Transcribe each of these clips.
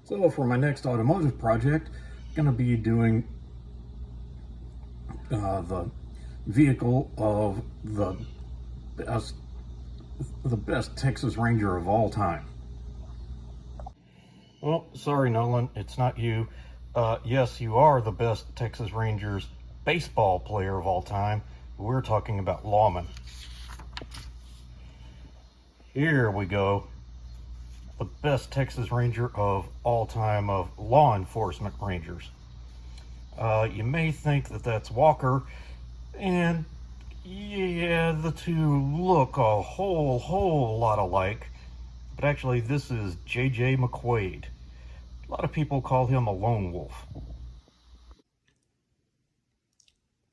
So for my next automotive project, I'm going to be doing the vehicle of the best Texas Ranger of all time. Well, sorry, Nolan, it's not you. Yes, you are the best Texas Rangers baseball player of all time. We're talking about lawmen. Here we go. The best Texas Ranger of all time of law enforcement rangers. You may think that that's Walker, and yeah, the two look a whole lot alike, but actually this is J.J. McQuaid. A lot of people call him a lone wolf.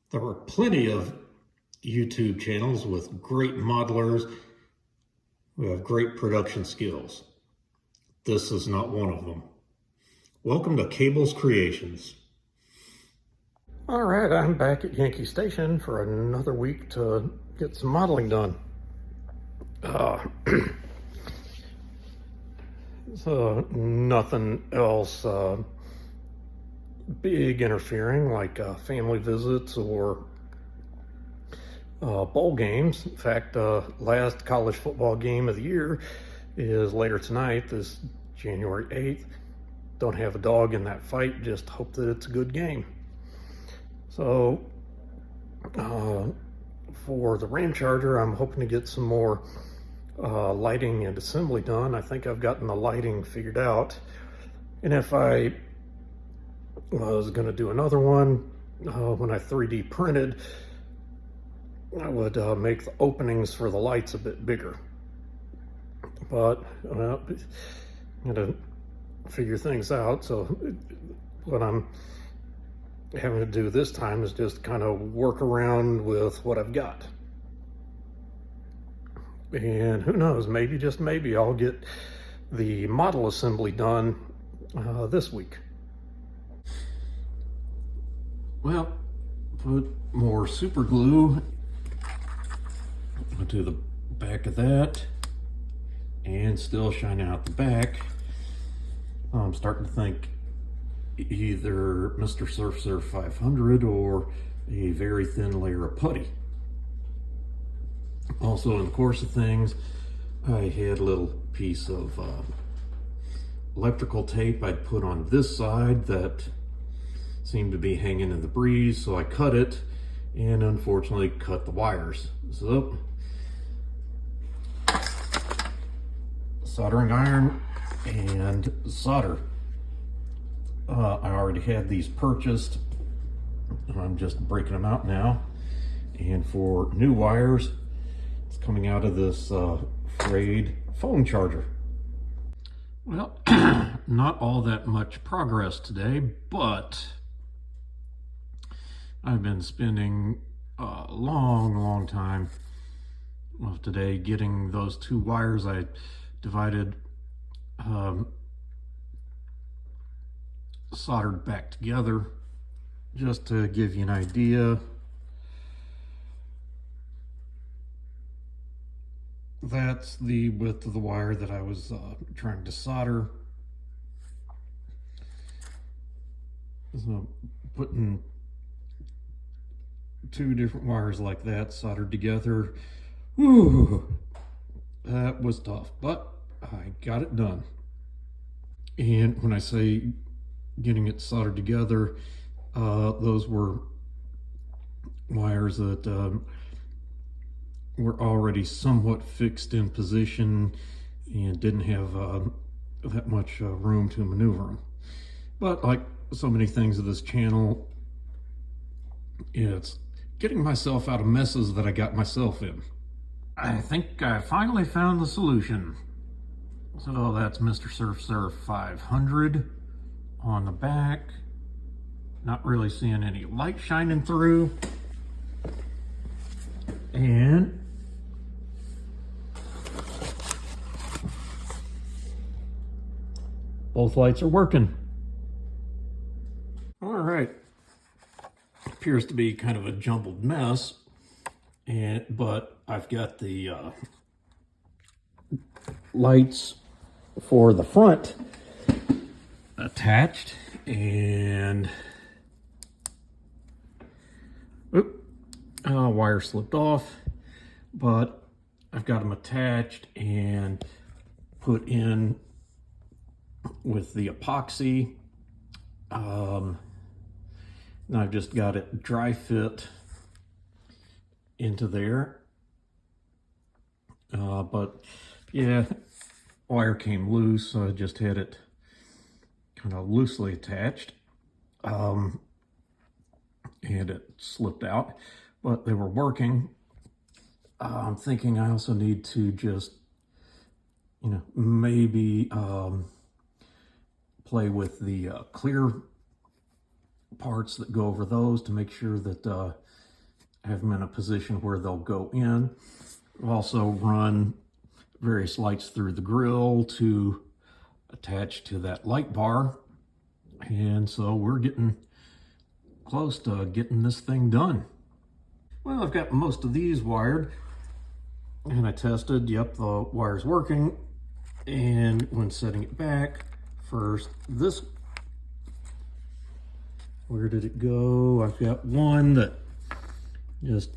There are plenty of YouTube channels with great modelers who have great production skills. This is not one of them. Welcome to Cable's Creations. All right, I'm back at Yankee Station for another week to get some modeling done. So nothing else big interfering like family visits or bowl games. In fact, last college football game of the year is later tonight, this January 8th. Don't have a dog in that fight, just hope that it's a good game. So for the Ramcharger, I'm hoping to get some more lighting and assembly done. I think I've gotten the lighting figured out. And if I was going to do another one, when I 3D printed, I would make the openings for the lights a bit bigger. But I'm going to figure things out. So what I'm having to do this time is just kind of work around with what I've got. And who knows, maybe, just maybe, I'll get the model assembly done this week. Well, put more super glue to the back of that and still shining out the back. I'm starting to think either Mr. Surf 500 or a very thin layer of putty. Also, in the course of things, I had a little piece of electrical tape I'd put on this side that seemed to be hanging in the breeze, so I cut it and unfortunately cut the wires. So, soldering iron and solder. I already had these purchased. I'm just breaking them out now. And for new wires, it's coming out of this frayed phone charger. Well, not all that much progress today, but I've been spending a long time of today getting those two wires I divided soldered back together. Just to give you an idea, that's the width of the wire that I was trying to solder. So putting two different wires like that soldered together, whew, that was tough, but I got it done. And when I say getting it soldered together, those were wires that were already somewhat fixed in position and didn't have that much room to maneuver them. But like so many things of this channel, it's getting myself out of messes that I got myself in. I think I finally found the solution. So that's Mr. Surf 500 on the back. Not really seeing any light shining through. And both lights are working. All right. Appears to be kind of a jumbled mess, but I've got the lights for the front attached, and wire slipped off, but I've got them attached and put in with the epoxy. Now I've just got it dry fit into there. But yeah, wire came loose, so I just had it kind of loosely attached. And it slipped out, but they were working. I'm thinking I also need to just, maybe play with the clear parts that go over those to make sure that I have them in a position where they'll go in. I've also run various lights through the grill to attach to that light bar. And so we're getting close to getting this thing done. Well, I've got most of these wired, and I tested, yep, the wire's working. And when setting it back, first, this, where did it go? I've got one that just,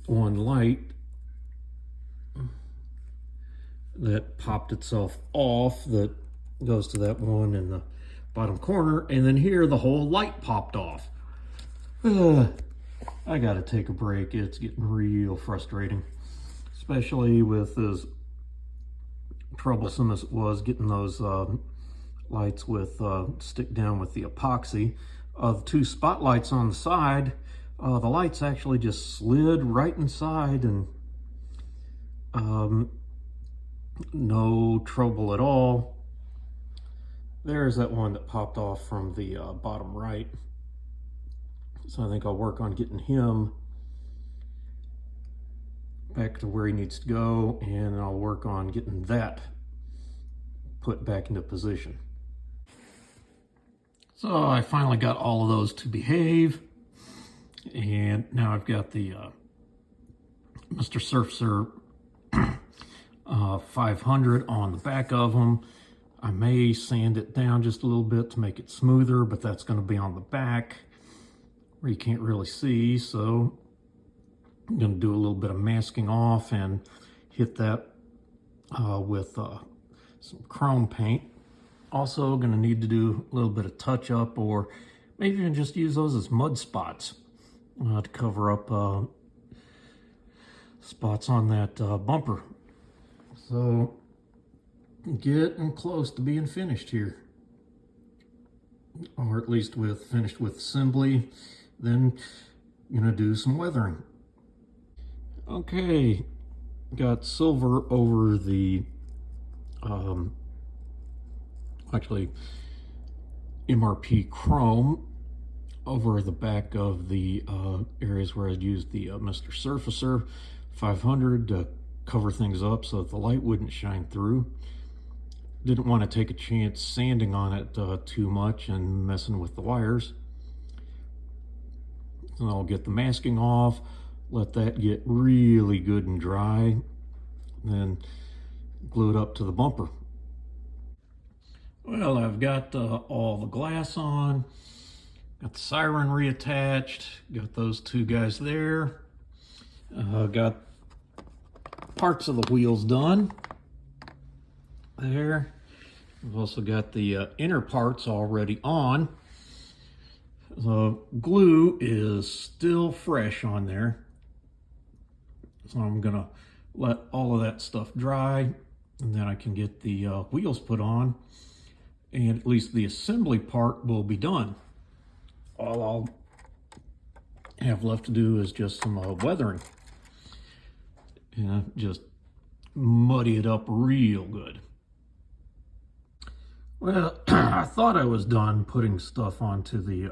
one light that popped itself off that goes to that one in the bottom corner, and then here the whole light popped off. I gotta take a break. It's getting real frustrating, especially with as troublesome as it was getting those lights with stick down with the epoxy. The two spotlights on the side, the lights actually just slid right inside, and no trouble at all. There's that one that popped off from the bottom right. So I think I'll work on getting him back to where he needs to go, and I'll work on getting that put back into position. So I finally got all of those to behave, and now I've got the Mr. Surfacer 500 on the back of them. I may sand it down just a little bit to make it smoother, but that's going to be on the back where you can't really see. So I'm going to do a little bit of masking off and hit that with some chrome paint. Also going to need to do a little bit of touch up, or maybe even just use those as mud spots to cover up spots on that bumper. So getting close to being finished here, or at least finished with assembly. Then I'm gonna do some weathering. Okay, got silver over the actually MRP chrome over the back of the areas where I'd used the Mr. Surfacer 500 to cover things up so that the light wouldn't shine through. Didn't want to take a chance sanding on it too much and messing with the wires. So I'll get the masking off, let that get really good and dry, then glue it up to the bumper. Well, I've got all the glass on, got the siren reattached, got those two guys there, got parts of the wheels done there. I've also got the inner parts already on. The glue is still fresh on there, so I'm gonna let all of that stuff dry, and then I can get the wheels put on, and at least the assembly part will be done. All I'll have left to do is just some weathering, and just muddy it up real good. Well, I thought I was done putting stuff onto the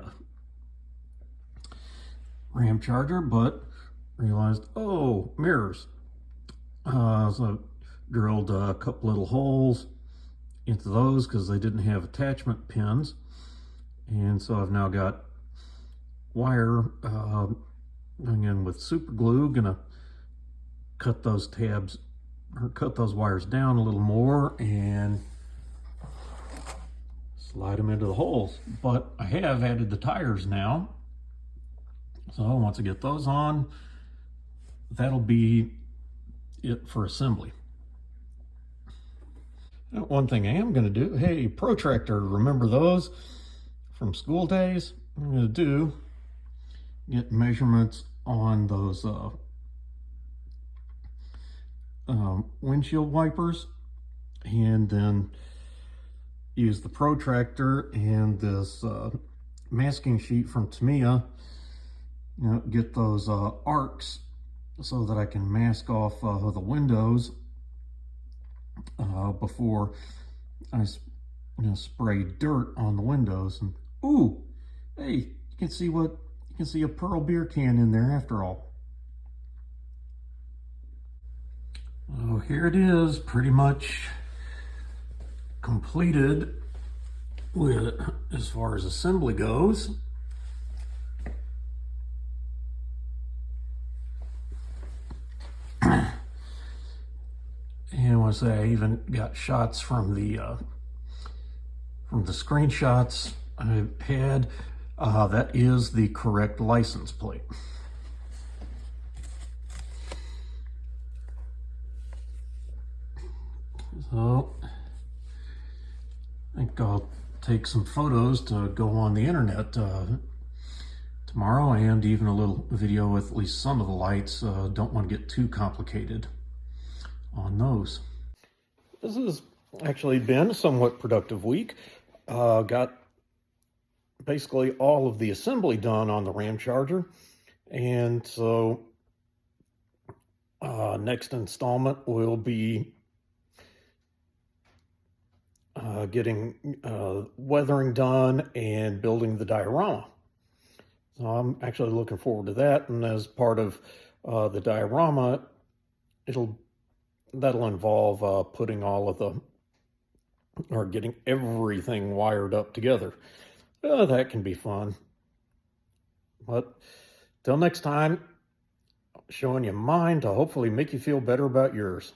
Ramcharger, but realized, oh, mirrors. So I drilled a couple little holes into those because they didn't have attachment pins. And so I've now got wire going in with super glue. Gonna cut those tabs, or cut those wires down a little more, and slide them into the holes. But I have added the tires now. So once I get those on, that'll be it for assembly. Now, one thing I am going to do, hey, protractor, remember those from school days? I'm going to get measurements on those windshield wipers, and then use the protractor and this masking sheet from Tamiya, get those arcs so that I can mask off the windows before I spray dirt on the windows. And ooh, hey, you can see a Pearl beer can in there after all. Oh, here it is, pretty much completed with as far as assembly goes. And I want to say I even got shots from the screenshots I had. That is the correct license plate. So I think I'll take some photos to go on the internet tomorrow, and even a little video with at least some of the lights. Don't want to get too complicated on those. This has actually been a somewhat productive week. Got basically all of the assembly done on the Ramcharger, and so next installment will be getting weathering done and building the diorama. So I'm actually looking forward to that, and as part of the diorama, that'll involve putting all of getting everything wired up together. That can be fun. But till next time, showing you mine to hopefully make you feel better about yours.